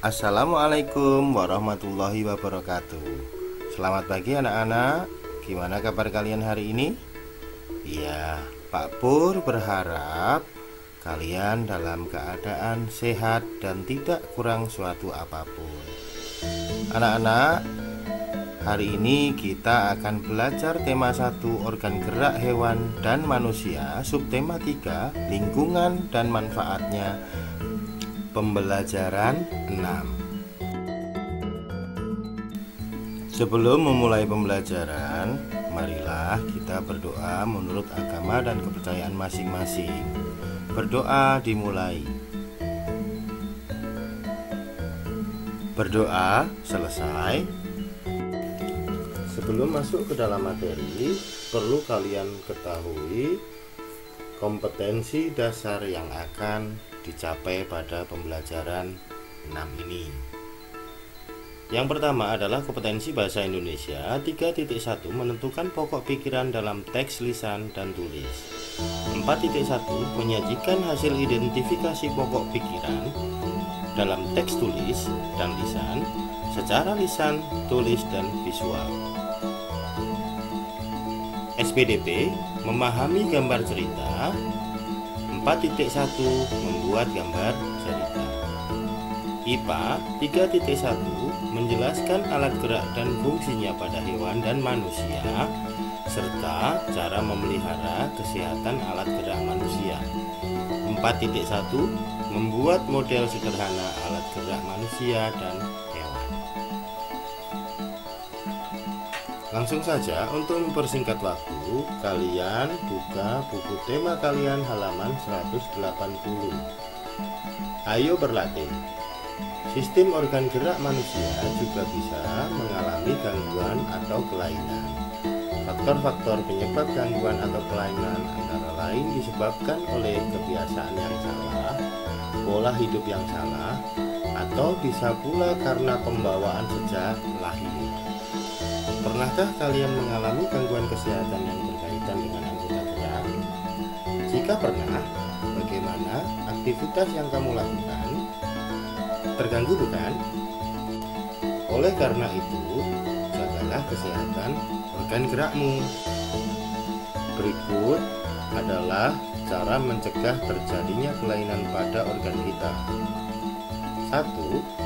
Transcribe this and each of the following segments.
Assalamualaikum warahmatullahi wabarakatuh. Selamat pagi anak-anak. Gimana kabar kalian hari ini? Ya, Pak Pur berharap kalian dalam keadaan sehat dan tidak kurang suatu apapun. Anak-anak, hari ini kita akan belajar tema 1 organ gerak hewan dan manusia, subtema 3 lingkungan dan manfaatnya. Pembelajaran 6. Sebelum memulai pembelajaran, marilah kita berdoa menurut agama dan kepercayaan masing-masing. Berdoa dimulai. Berdoa selesai. Sebelum masuk ke dalam materi, perlu kalian ketahui kompetensi dasar yang akan dicapai pada pembelajaran 6 ini. Yang pertama adalah kompetensi bahasa Indonesia 3.1 menentukan pokok pikiran dalam teks lisan dan tulis. 4.1 menyajikan hasil identifikasi pokok pikiran dalam teks tulis dan lisan secara lisan, tulis, dan visual. SPDP memahami gambar cerita. 4.1 membuat gambar cerita. IPA 3.1 menjelaskan alat gerak dan fungsinya pada hewan dan manusia serta cara memelihara kesehatan alat gerak manusia. 4.1 membuat model sederhana alat gerak manusia dan hewan. Langsung saja, untuk mempersingkat waktu, kalian buka buku tema kalian halaman 180. Ayo berlatih. Sistem organ gerak manusia juga bisa mengalami gangguan atau kelainan. Faktor-faktor penyebab gangguan atau kelainan antara lain disebabkan oleh kebiasaan yang salah, pola hidup yang salah, atau bisa pula karena pembawaan sejak lahir. Pernahkah kalian mengalami gangguan kesehatan yang berkaitan dengan anggota gerak? Jika pernah, bagaimana aktivitas yang kamu lakukan? Terganggu bukan? Oleh karena itu, jagalah kesehatan organ gerakmu. Berikut adalah cara mencegah terjadinya kelainan pada organ kita. 1.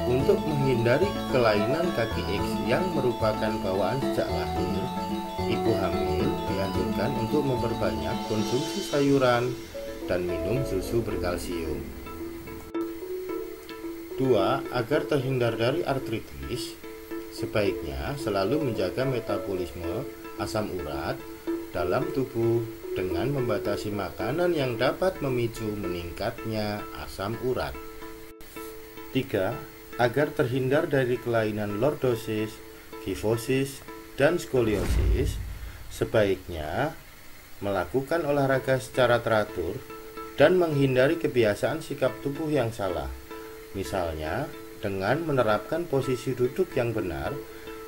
Untuk menghindari kelainan kaki X yang merupakan bawaan sejak lahir, ibu hamil dianjurkan untuk memperbanyak konsumsi sayuran dan minum susu berkalsium. 2. Agar terhindar dari artritis, sebaiknya selalu menjaga metabolisme asam urat dalam tubuh dengan membatasi makanan yang dapat memicu meningkatnya asam urat. 3. Agar terhindar dari kelainan lordosis, kifosis, dan skoliosis, sebaiknya melakukan olahraga secara teratur dan menghindari kebiasaan sikap tubuh yang salah. Misalnya, dengan menerapkan posisi duduk yang benar,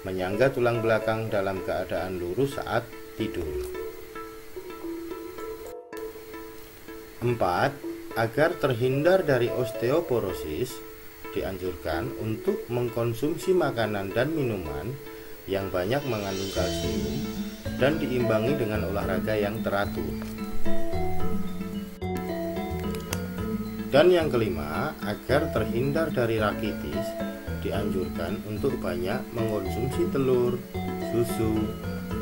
menyangga tulang belakang dalam keadaan lurus saat tidur. 4. Agar terhindar dari osteoporosis, dianjurkan untuk mengkonsumsi makanan dan minuman yang banyak mengandung kalsium dan diimbangi dengan olahraga yang teratur. Dan yang kelima, agar terhindar dari rakitis, dianjurkan untuk banyak mengkonsumsi telur, susu,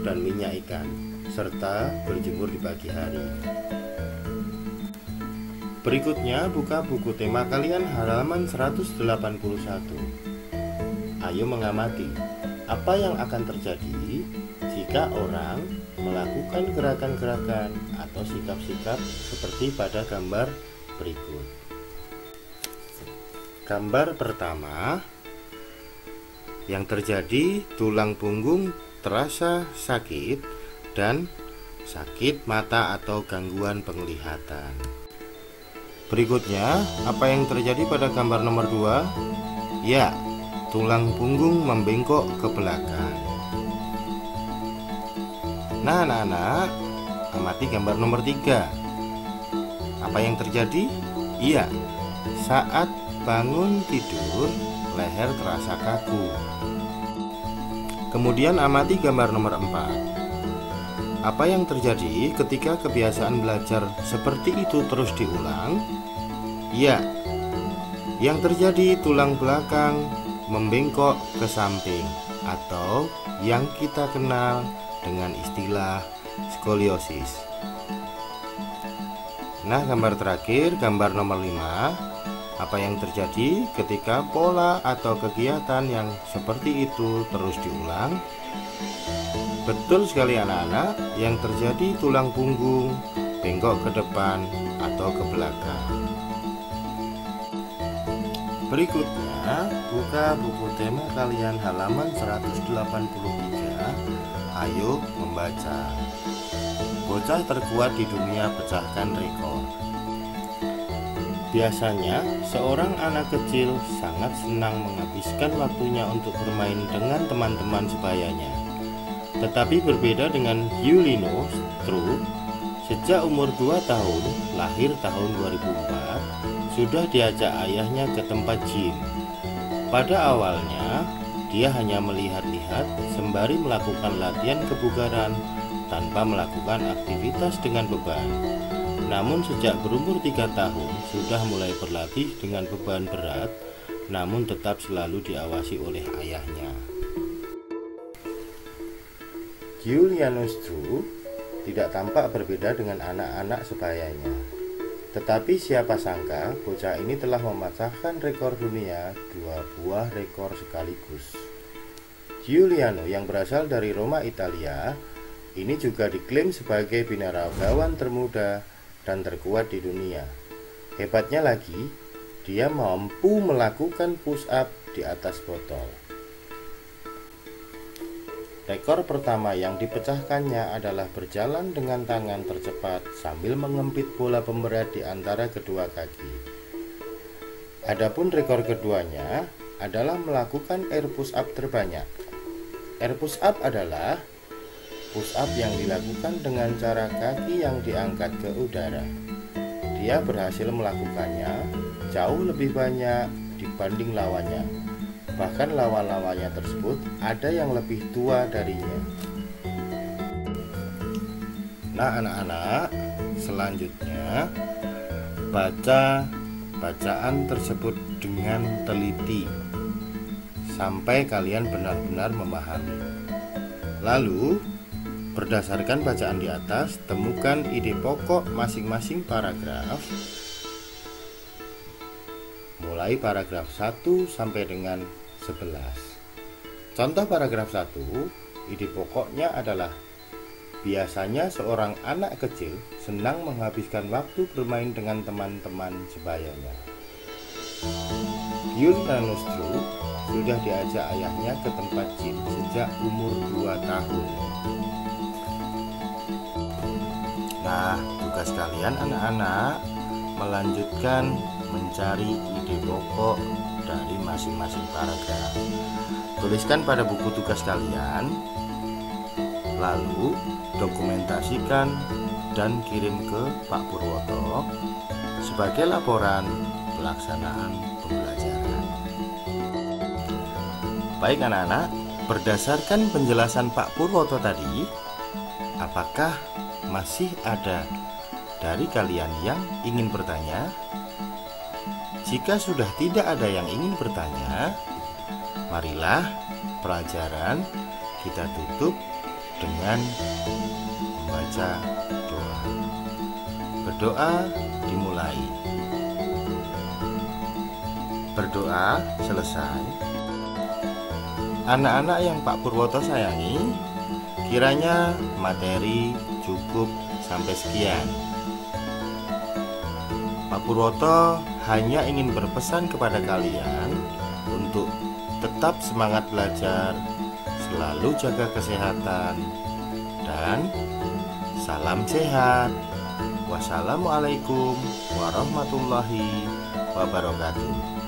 dan minyak ikan, serta berjemur di pagi hari. Berikutnya, buka buku tema kalian halaman 181. Ayo mengamati apa yang akan terjadi jika orang melakukan gerakan-gerakan atau sikap-sikap seperti pada gambar berikut. Gambar pertama, yang terjadi tulang punggung terasa sakit dan sakit mata atau gangguan penglihatan. Berikutnya, apa yang terjadi pada gambar nomor 2? Ya, tulang punggung membengkok ke belakang. Nah, anak-anak, amati gambar nomor 3. Apa yang terjadi? Iya, saat bangun tidur, leher terasa kaku. Kemudian amati gambar nomor 4. Apa yang terjadi ketika kebiasaan belajar seperti itu terus diulang? Ya, yang terjadi tulang belakang membengkok ke samping atau yang kita kenal dengan istilah skoliosis. Nah, gambar terakhir, gambar nomor 5. Apa yang terjadi ketika pola atau kegiatan yang seperti itu terus diulang? Betul sekali anak-anak, yang terjadi tulang punggung bengkok ke depan atau ke belakang. Berikutnya, buka buku tema kalian halaman 183. Ayo membaca. Bocah terkuat di dunia pecahkan rekor. Biasanya, seorang anak kecil sangat senang menghabiskan waktunya untuk bermain dengan teman-teman sebayanya. Tetapi berbeda dengan Giulino Struve, sejak umur 2 tahun, lahir tahun 2004, sudah diajak ayahnya ke tempat gym. Pada awalnya, dia hanya melihat-lihat sembari melakukan latihan kebugaran tanpa melakukan aktivitas dengan beban. Namun sejak berumur 3 tahun sudah mulai berlatih dengan beban berat, namun tetap selalu diawasi oleh ayahnya. Giuliano Struve tidak tampak berbeda dengan anak-anak sebayanya. Tetapi siapa sangka bocah ini telah memecahkan rekor dunia 2 buah rekor sekaligus. Giuliano yang berasal dari Roma, Italia, ini juga diklaim sebagai binaragawan termuda dan terkuat di dunia. Hebatnya lagi, dia mampu melakukan push up di atas botol. Rekor pertama yang dipecahkannya adalah berjalan dengan tangan tercepat sambil mengempit bola pemberat di antara kedua kaki. Adapun rekor keduanya adalah melakukan air push up terbanyak. Air push up adalah push up yang dilakukan dengan cara kaki yang diangkat ke udara. Dia berhasil melakukannya jauh lebih banyak dibanding lawannya. Bahkan lawan-lawannya tersebut ada yang lebih tua darinya. Nah anak-anak, selanjutnya baca bacaan tersebut dengan teliti sampai kalian benar-benar memahami. Lalu berdasarkan bacaan di atas, temukan ide pokok masing-masing paragraf, mulai paragraf 1 sampai dengan 11. Contoh paragraf 1, ide pokoknya adalah biasanya seorang anak kecil senang menghabiskan waktu bermain dengan teman-teman sebayanya. Giuliano Struve sudah diajak ayahnya ke tempat gym sejak umur 2 tahun. Nah, tugas kalian anak-anak melanjutkan mencari ide pokok dari masing-masing paragraf. Tuliskan pada buku tugas kalian, lalu dokumentasikan dan kirim ke Pak Purwoto sebagai laporan pelaksanaan pembelajaran. Baik anak-anak, berdasarkan penjelasan Pak Purwoto tadi, apakah masih ada dari kalian yang ingin bertanya? Jika sudah tidak ada yang ingin bertanya, marilah pelajaran kita tutup dengan membaca doa. Berdoa dimulai. Berdoa selesai. Anak-anak yang Pak Purwoto sayangi, kiranya materi cukup sampai sekian. Pak Purwoto hanya ingin berpesan kepada kalian untuk tetap semangat belajar, selalu jaga kesehatan, dan salam sehat. Wassalamualaikum warahmatullahi wabarakatuh.